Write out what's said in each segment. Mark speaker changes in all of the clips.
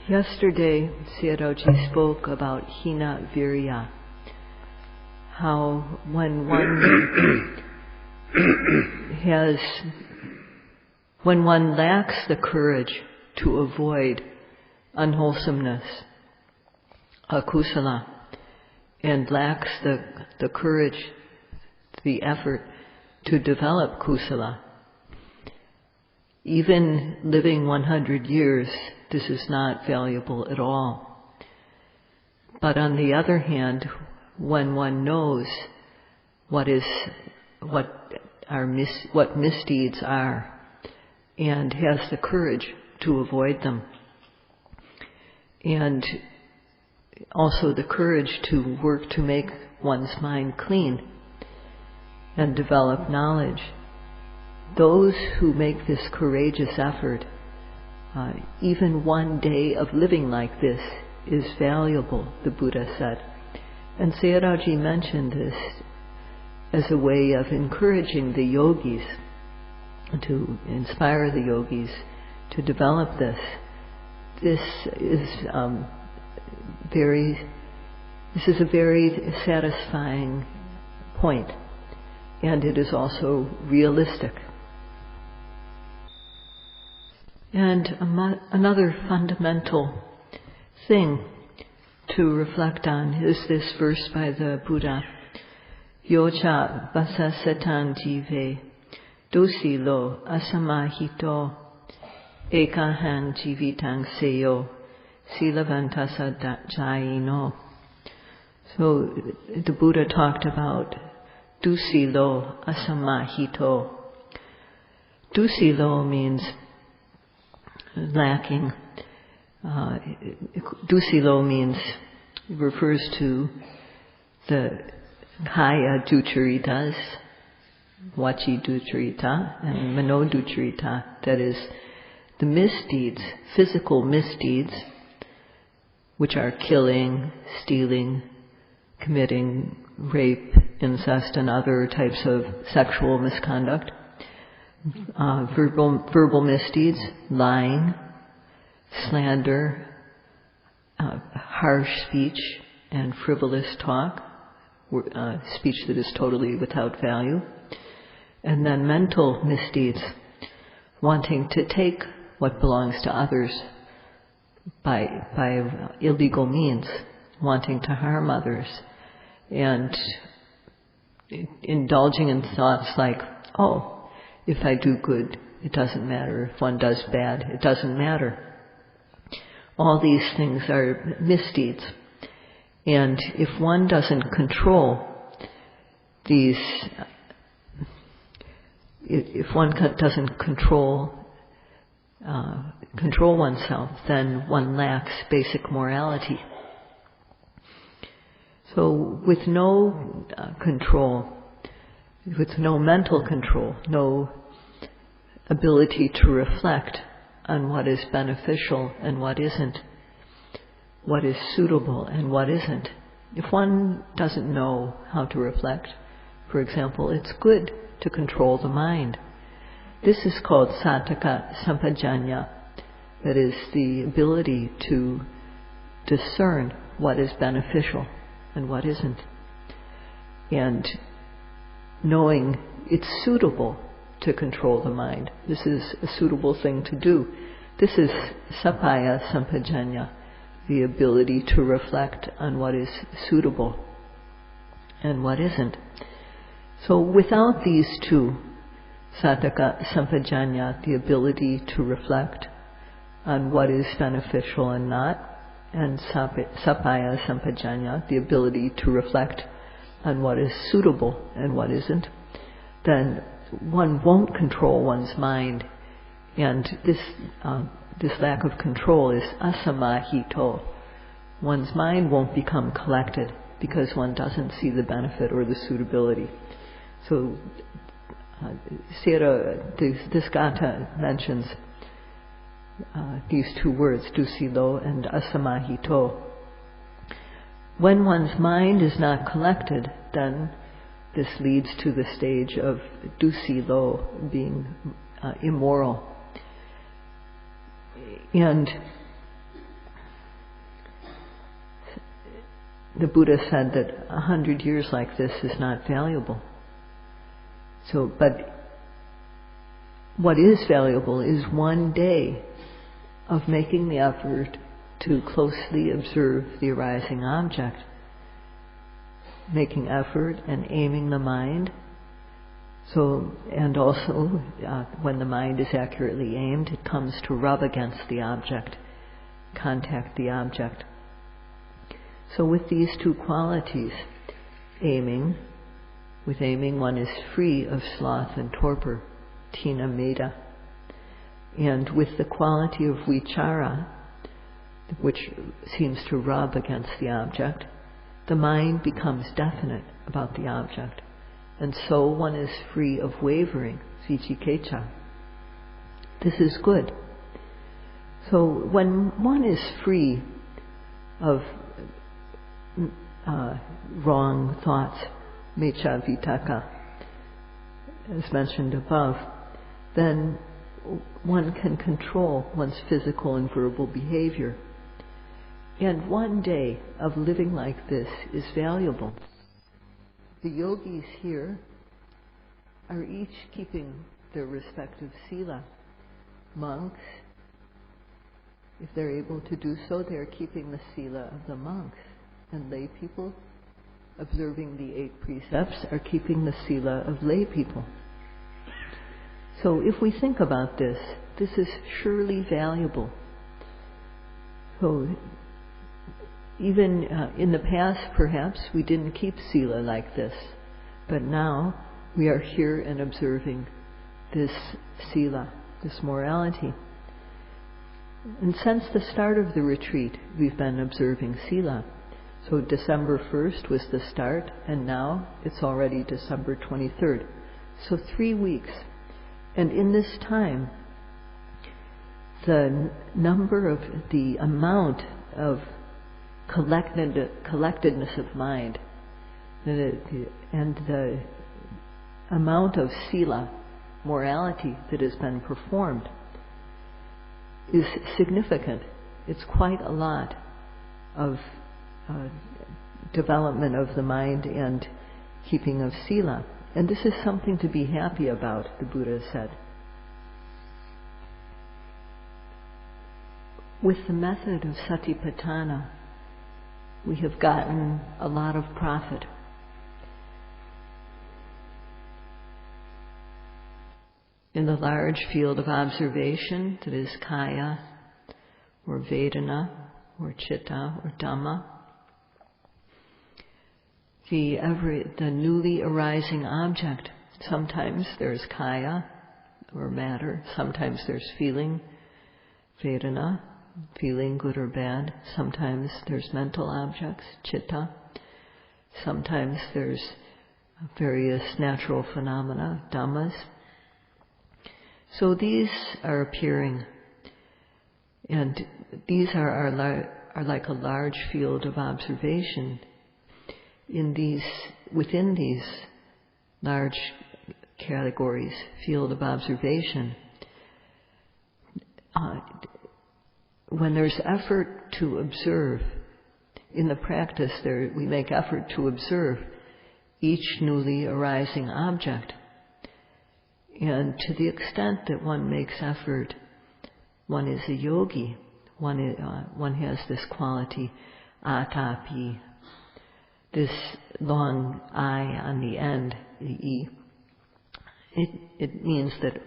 Speaker 1: Yesterday, Sayadaw spoke about hina virya, how when one lacks the courage to avoid unwholesomeness, akusala, and lacks the courage, the effort to develop kusala, even living 100 years, this is not valuable at all. But on the other hand, when one knows what misdeeds are, and has the courage to avoid them, and also the courage to work to make one's mind clean and develop knowledge, those who make this courageous effort, even one day of living like this is valuable, the Buddha said. And Sayadaw mentioned this as a way of encouraging the yogis, to inspire the yogis to develop this. This is a very satisfying point, and it is also realistic. And another fundamental thing to reflect on is this verse by the Buddha: Yocha vasasetan jive dosilo asamahito ekahang jivitang seyo silavantasa jaino. So the Buddha talked about dusilo asamahito. Dusilo means lacking. Dusilo refers to the kaya ducharitas, vaci ducharita, and mano ducharita, that is, the misdeeds, physical misdeeds, which are killing, stealing, committing rape, incest, and other types of sexual misconduct. Verbal misdeeds, lying, slander, harsh speech, and frivolous talk, speech that is totally without value. And then mental misdeeds, wanting to take what belongs to others by illegal means, wanting to harm others, and indulging in thoughts like, oh, if I do good, it doesn't matter. If one does bad, it doesn't matter. All these things are misdeeds. And if one doesn't control these, if one doesn't control oneself, then one lacks basic morality. So with no control, with no mental control, no ability to reflect on what is beneficial and what isn't, what is suitable and what isn't. If one doesn't know how to reflect, for example, it's good to control the mind. This is called sattaka sampajanya, that is the ability to discern what is beneficial and what isn't, and knowing it's suitable to control the mind. This is a suitable thing to do. This is sappaya sampajanya, the ability to reflect on what is suitable and what isn't. So without these two, sattaka sampajanya, the ability to reflect on what is beneficial and not, and sappaya sampajanya, the ability to reflect on what is suitable and what isn't, then one won't control one's mind. And this lack of control is asamahito. One's mind won't become collected because one doesn't see the benefit or the suitability. So this gatha mentions these two words, dusilo and asamahito. When one's mind is not collected, then this leads to the stage of dusilo, being immoral. And the Buddha said that 100 years like this is not valuable. So, but what is valuable is one day of making the effort to closely observe the arising object, making effort and aiming the mind. So, and also when the mind is accurately aimed, it comes to rub against the object, contact the object. So with these two qualities, with aiming one is free of sloth and torpor, tina meda. And with the quality of vichara, which seems to rub against the object, the mind becomes definite about the object. And so one is free of wavering, vicikecca. This is good. So when one is free of wrong thoughts, mecca vitaka, as mentioned above, then one can control one's physical and verbal behavior. And one day of living like this is valuable. The yogis here are each keeping their respective sila. Monks, if they're able to do so, they're keeping the sila of the monks. And lay people, observing the 8 precepts, are keeping the sila of lay people. So if we think about this, this is surely valuable. So even in the past, perhaps, we didn't keep sila like this. But now we are here and observing this sila, this morality. And since the start of the retreat, we've been observing sila. So December 1st was the start, and now it's already December 23rd. So 3 weeks. And in this time, the amount of collectedness of mind and the amount of sila, morality, that has been performed is significant. It's quite a lot of development of the mind and keeping of sila. And this is something to be happy about, the Buddha said. With the method of satipatthana, we have gotten a lot of profit. In the large field of observation that is kaya, or vedana, or chitta, or dhamma, the newly arising object. Sometimes there's kaya, or matter. Sometimes there's feeling, vedana, feeling good or bad. Sometimes there's mental objects, chitta. Sometimes there's various natural phenomena, dhammas. So these are appearing, and these are like a large field of observation. Within these large categories, field of observation, when there's effort to observe, in the practice we make effort to observe each newly arising object. And to the extent that one makes effort, one is a yogi. One has this quality, atapi, this long I on the end, the E. It means that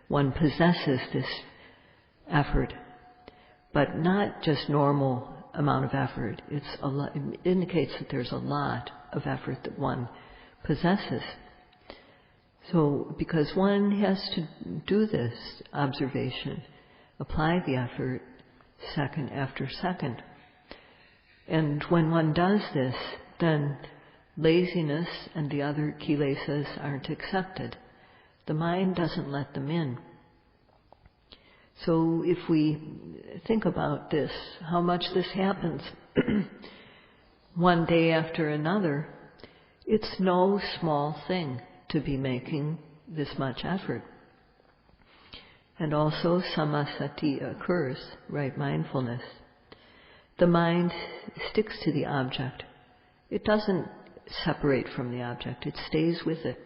Speaker 1: one possesses this effort, but not just normal amount of effort. It indicates that there's a lot of effort that one possesses. So, because one has to do this observation, apply the effort second after second. And when one does this, then laziness and the other kilesas aren't accepted. The mind doesn't let them in. So if we think about this, how much this happens one day after another, it's no small thing to be making this much effort. And also samasati occurs, right mindfulness. The mind sticks to the object it doesn't separate from the object, it stays with it.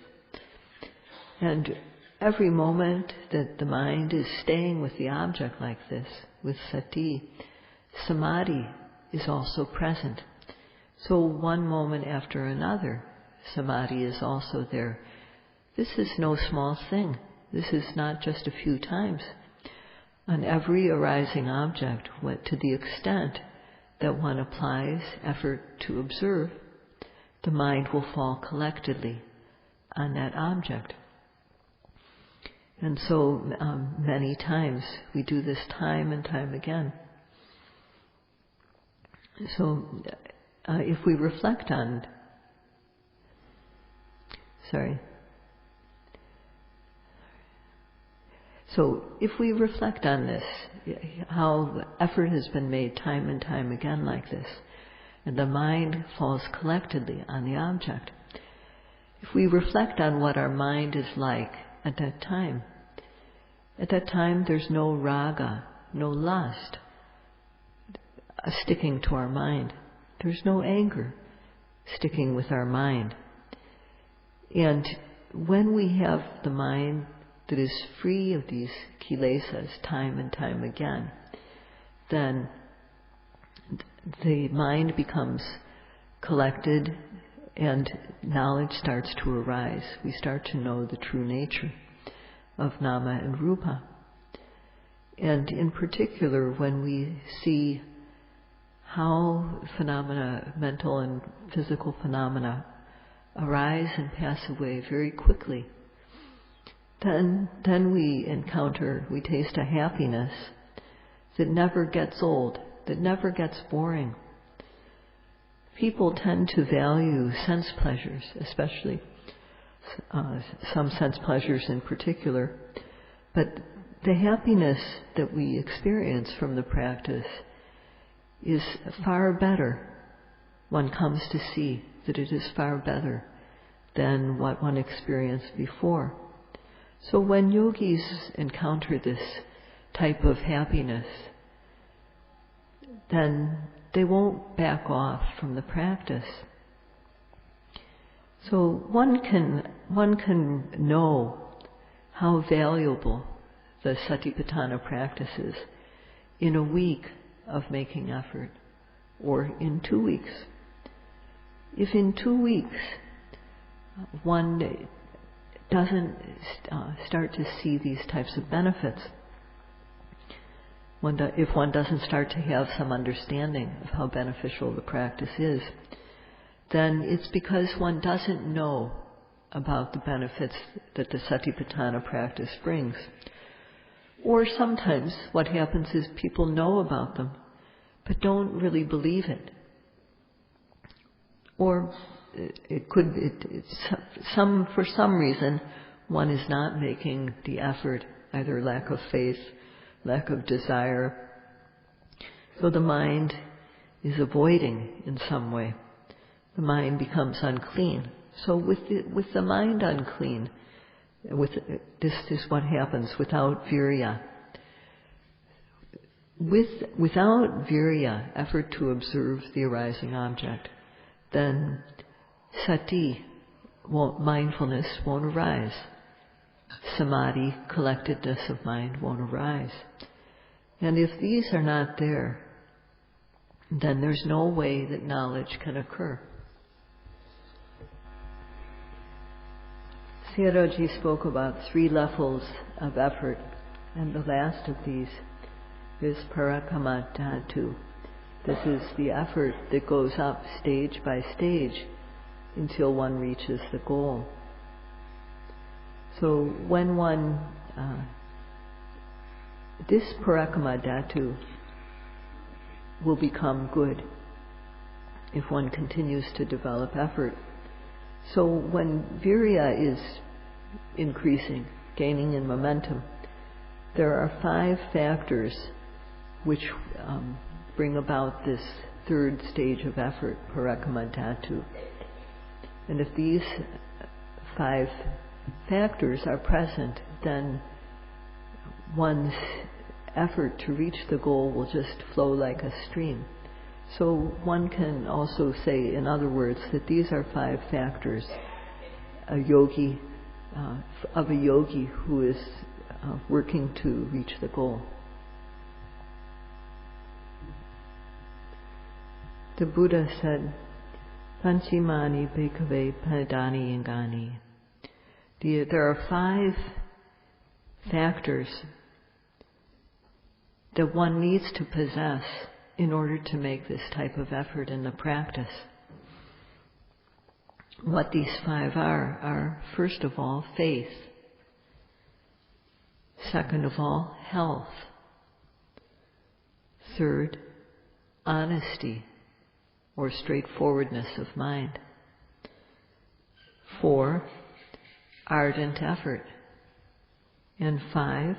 Speaker 1: And every moment that the mind is staying with the object like this, with sati, samadhi is also present. So one moment after another, samadhi is also there. This is no small thing. This is not just a few times. On every arising object, to the extent that one applies effort to observe, the mind will fall collectedly on that object. And so many times we do this time and time again. So if we reflect on, So if we reflect on this, how effort has been made time and time again like this, and the mind falls collectedly on the object, if we reflect on what our mind is like at that time there's no raga, no lust sticking to our mind. There's no anger sticking with our mind. And when we have the mind that is free of these kilesas time and time again, then the mind becomes collected and knowledge starts to arise. We start to know the true nature of nama and rupa. And in particular, when we see how phenomena, mental and physical phenomena, arise and pass away very quickly, then we taste a happiness that never gets old, that never gets boring. People tend to value sense pleasures, especially some sense pleasures in particular, but the happiness that we experience from the practice is far better. One comes to see that it is far better than what one experienced before. So when yogis encounter this type of happiness, then they won't back off from the practice. So one can know how valuable the Satipatthana practice is in a week of making effort, or in 2 weeks. If in 2 weeks one doesn't start to see these types of benefits, if one doesn't start to have some understanding of how beneficial the practice is, then it's because one doesn't know about the benefits that the Satipatthana practice brings. Or sometimes what happens is people know about them, but don't really believe it. Or for some reason, one is not making the effort, either lack of faith, lack of desire. So the mind is avoiding in some way. The mind becomes unclean. So with the mind unclean, this is what happens without virya. Without virya, effort to observe the arising object, then sati, mindfulness, won't arise. Samadhi, collectedness of mind, won't arise. And if these are not there, then there's no way that knowledge can occur. Sayadaw spoke about 3 levels of effort, and the last of these is parakamādhātu. This is the effort that goes up stage by stage until one reaches the goal. So when this parakamādhātu will become good if one continues to develop effort. So when virya is increasing, gaining in momentum, there are 5 factors which bring about this 3rd stage of effort, parakamādhātu. And if these 5 factors are present, then one's effort to reach the goal will just flow like a stream. So one can also say, in other words, that these are 5 factors of a yogi who is working to reach the goal. The Buddha said, Panchimani bhikkhave Padhaniyangani. There are 5 factors that one needs to possess in order to make this type of effort in the practice. What these 5 are first of all, faith. Second of all, health. Third, honesty or straightforwardness of mind. 4, ardent effort. And 5,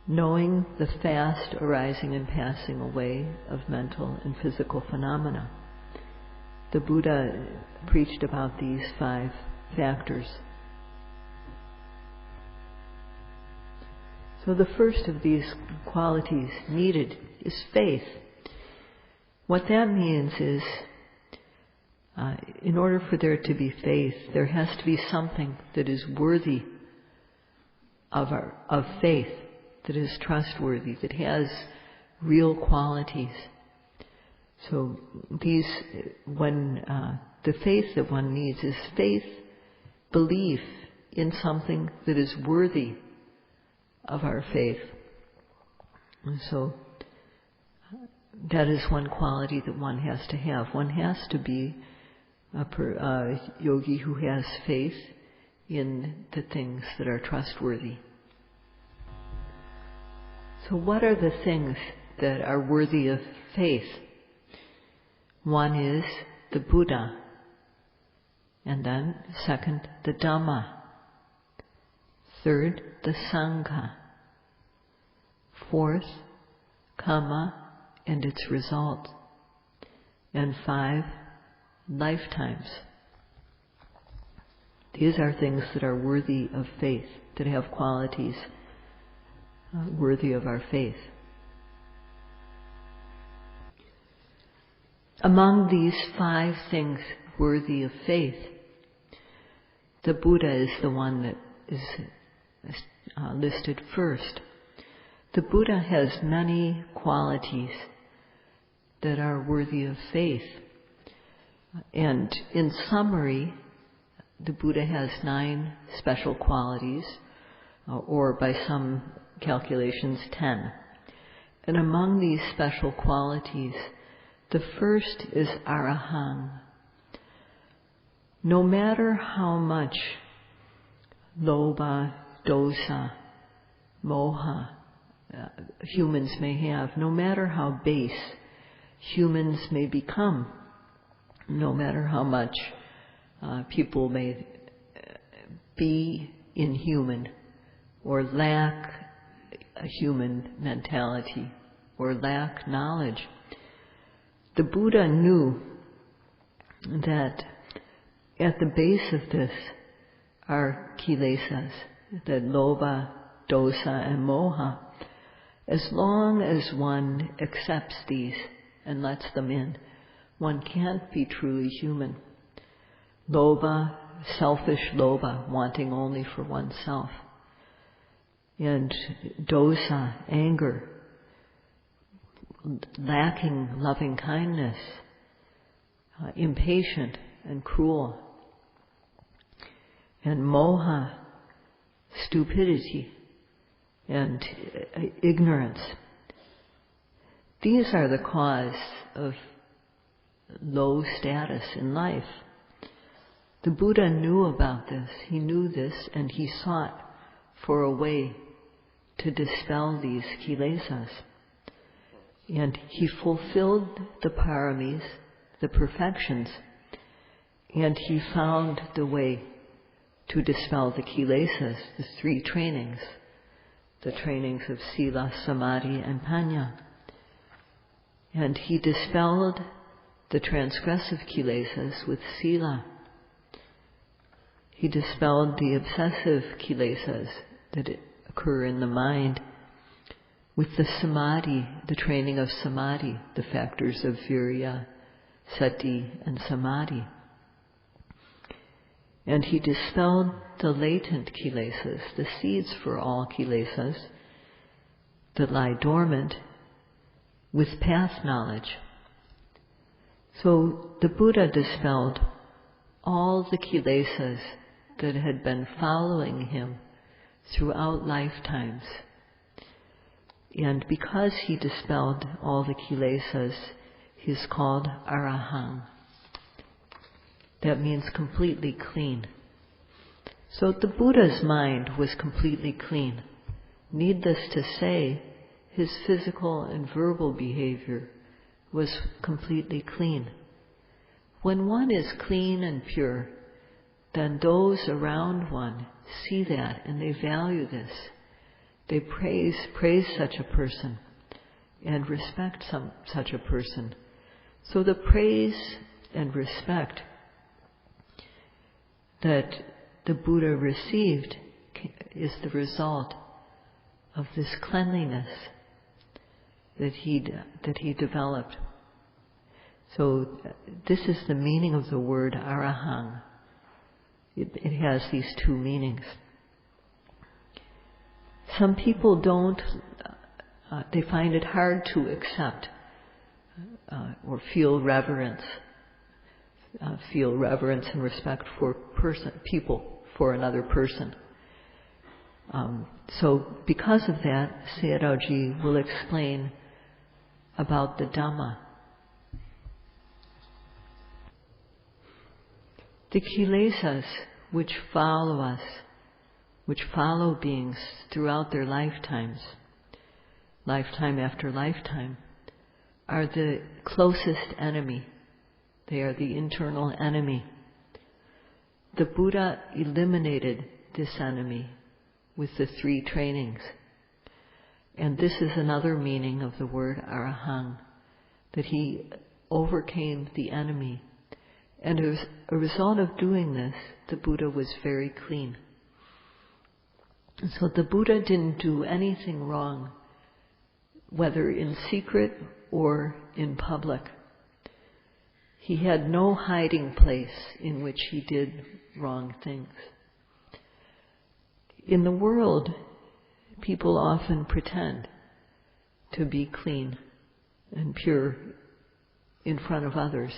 Speaker 1: knowing the fast arising and passing away of mental and physical phenomena. The Buddha preached about these 5 factors. So the first of these qualities needed is faith. What that means is, in order for there to be faith, there has to be something that is worthy of faith, that is trustworthy, that has real qualities. So the faith that one needs is faith, belief in something that is worthy of our faith. And so that is one quality that one has to have. One has to be a yogi who has faith in the things that are trustworthy. So what are the things that are worthy of faith? One is the Buddha, and then second, the Dhamma, third, the Sangha, fourth, karma and its result, and 5, lifetimes. These are things that are worthy of faith, that have qualities worthy of our faith. Among these 5 things worthy of faith, the Buddha is the one that is listed first. The Buddha has many qualities that are worthy of faith. And in summary, the Buddha has 9 special qualities, or by some calculations 10. And among these special qualities, the first is arahang. No matter how much lobha, dosa, moha humans may have, no matter how base humans may become, no matter how much people may be inhuman or lack a human mentality or lack knowledge, the Buddha knew that at the base of this are kilesas, that lobha, dosa, and moha. As long as one accepts these and lets them in, one can't be truly human. Lobha, selfish lobha, wanting only for oneself. And dosa, anger, lacking loving kindness, impatient and cruel. And moha, stupidity and ignorance. These are the cause of low status in life. The Buddha knew about this. He knew this, and he sought for a way to dispel these kilesas. And he fulfilled the paramis, the perfections, and he found the way to dispel the kilesas, the 3 trainings, the trainings of sila, samadhi, and panya. And he dispelled the transgressive kilesas with sila. He dispelled the obsessive kilesas that occur in the mind with the samadhi, the training of samadhi, the factors of virya, sati, and samadhi. And he dispelled the latent kilesas, the seeds for all kilesas that lie dormant, with path knowledge. So the Buddha dispelled all the kilesas that had been following him throughout lifetimes. And because he dispelled all the kilesas, he's called Arahant. That means completely clean. So the Buddha's mind was completely clean. Needless to say, his physical and verbal behavior was completely clean. When one is clean and pure, then those around one see that and they value this. They praise such a person and respect such a person. So the praise and respect that the Buddha received is the result of this cleanliness that he developed. So this is the meaning of the word arahant. It has these two meanings. Some people don't, they find it hard to accept or feel reverence and respect for people, for another person. So because of that, Sayadaw will explain about the Dhamma. The kilesas which follow us, which follow beings throughout their lifetimes, lifetime after lifetime, are the closest enemy. They are the internal enemy. The Buddha eliminated this enemy with the three trainings. And this is another meaning of the word arahant, that he overcame the enemy. And as a result of doing this, the Buddha was very clean. So the Buddha didn't do anything wrong, whether in secret or in public. He had no hiding place in which he did wrong things. In the world, people often pretend to be clean and pure in front of others,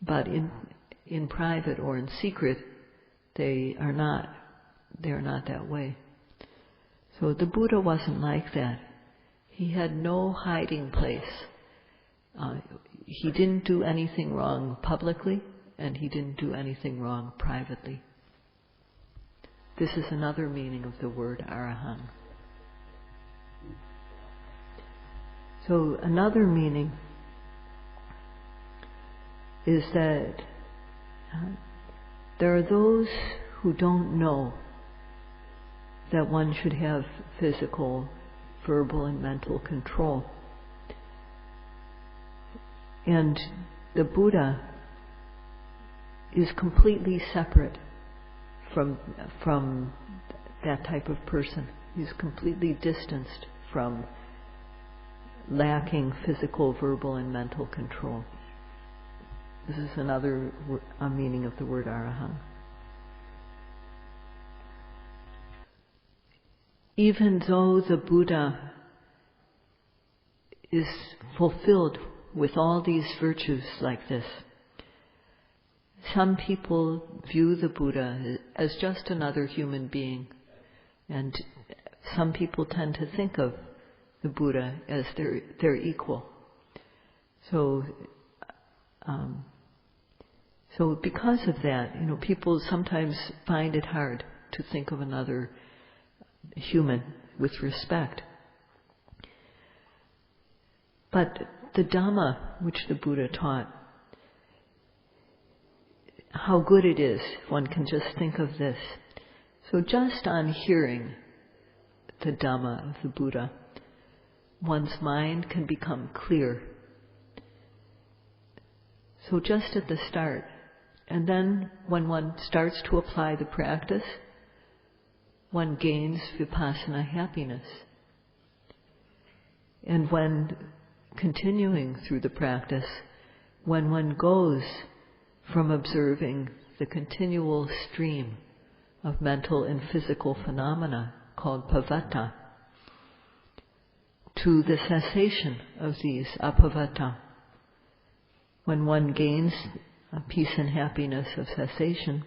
Speaker 1: but in private or in secret, they are not that way. So the Buddha wasn't like that. He had no hiding place. He didn't do anything wrong publicly, and he didn't do anything wrong privately. This is another meaning of the word arahant. So another meaning is that there are those who don't know that one should have physical, verbal, and mental control. And the Buddha is completely separate from that type of person. He's completely distanced from lacking physical, verbal, and mental control. This is another meaning of the word arahant. Even though the Buddha is fulfilled with all these virtues like this, some people view the Buddha as just another human being, and some people tend to think of the Buddha as their equal. So because of that, people sometimes find it hard to think of another human with respect. But the Dhamma which the Buddha taught, how good it is, one can just think of this. So just on hearing the Dhamma of the Buddha, one's mind can become clear. So just at the start, and then when one starts to apply the practice, one gains Vipassana happiness. And when continuing through the practice, when one goes from observing the continual stream of mental and physical phenomena called pavata to the cessation of these apavata, when one gains a peace and happiness of cessation,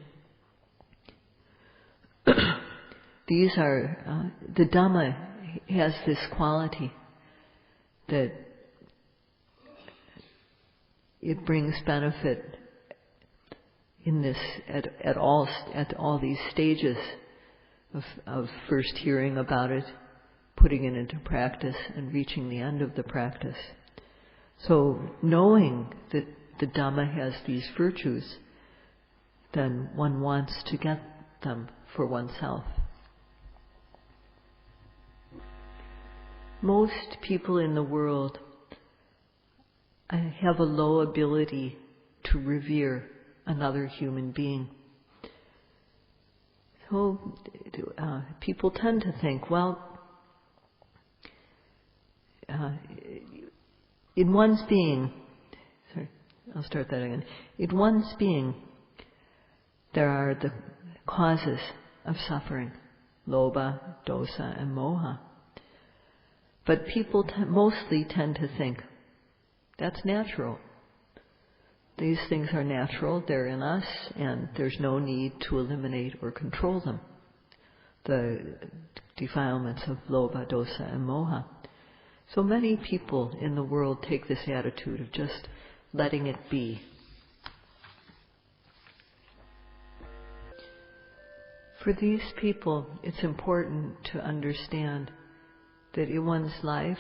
Speaker 1: these are, the Dhamma has this quality that it brings benefit in this at all these stages of first hearing about it, putting it into practice, and reaching the end of the practice. So knowing that the Dhamma has these virtues, then one wants to get them for oneself. Most people in the world have a low ability to revere another human being. So people tend to think, well, in one's being, I'll start that again. In one's being, there are the causes of suffering, lobha, dosa, and moha. But people mostly tend to think, that's natural. These things are natural, they're in us, and there's no need to eliminate or control them. The defilements of lobha, dosa, and moha. So many people in the world take this attitude of just letting it be. For these people, it's important to understand that in one's life,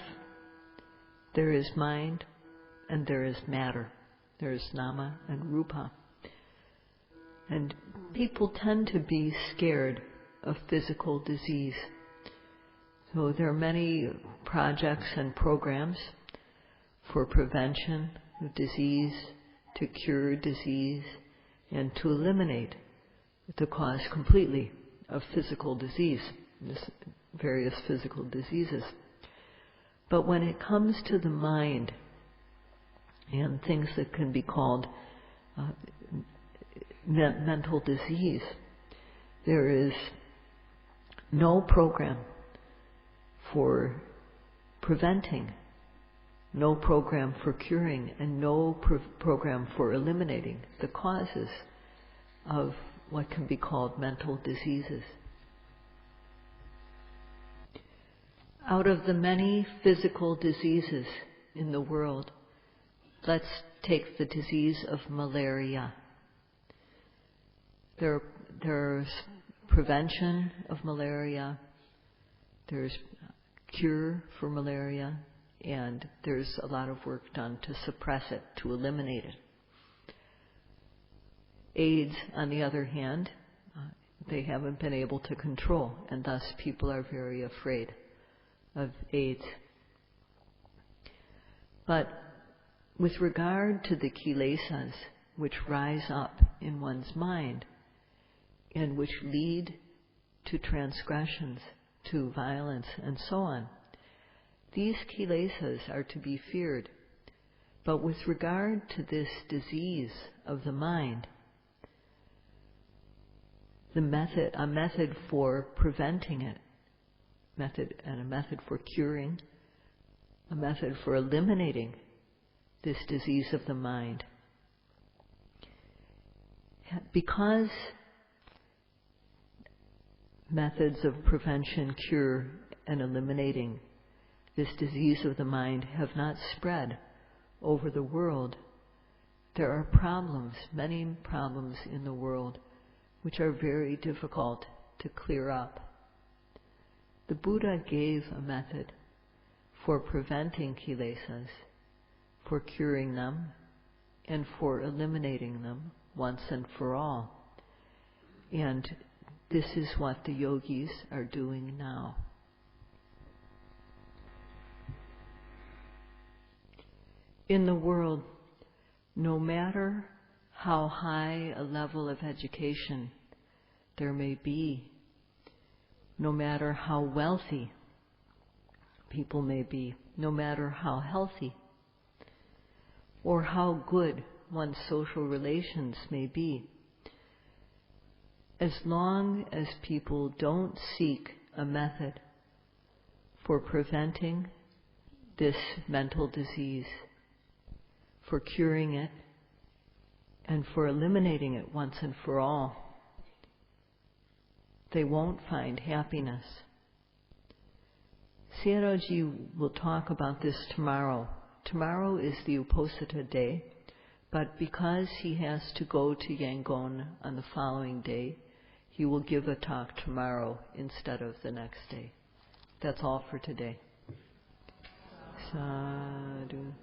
Speaker 1: there is mind and there is matter. There is nama and rupa. And people tend to be scared of physical disease. So there are many projects and programs for prevention of disease, to cure disease, and to eliminate the cause completely of physical disease, various physical diseases. But when it comes to the mind and things that can be called mental disease, there is no program for preventing, no program for curing, and no program for eliminating the causes of what can be called mental diseases. Out of the many physical diseases in the world, let's take the disease of malaria. There's prevention of malaria, there's cure for malaria, and there's a lot of work done to suppress it, to eliminate it. AIDS, on the other hand, they haven't been able to control, and thus people are very afraid of AIDS. But with regard to the kilesas which rise up in one's mind and which lead to transgressions, to violence, and so on, these kilesas are to be feared. But with regard to this disease of the mind, a method for preventing it, a method for curing, a method for eliminating this disease of the mind. Because methods of prevention, cure, and eliminating this disease of the mind have not spread over the world, there are problems, many problems in the world, which are very difficult to clear up. The Buddha gave a method for preventing kilesas, for curing them, and for eliminating them once and for all. And this is what the yogis are doing now. In the world, no matter how high a level of education there may be, no matter how wealthy people may be, no matter how healthy or how good one's social relations may be, as long as people don't seek a method for preventing this mental disease, for curing it, and for eliminating it once and for all, they won't find happiness. Sayadaw will talk about this tomorrow. Tomorrow is the Uposatha day, but because he has to go to Yangon on the following day, he will give a talk tomorrow instead of the next day. That's all for today. Sadhu.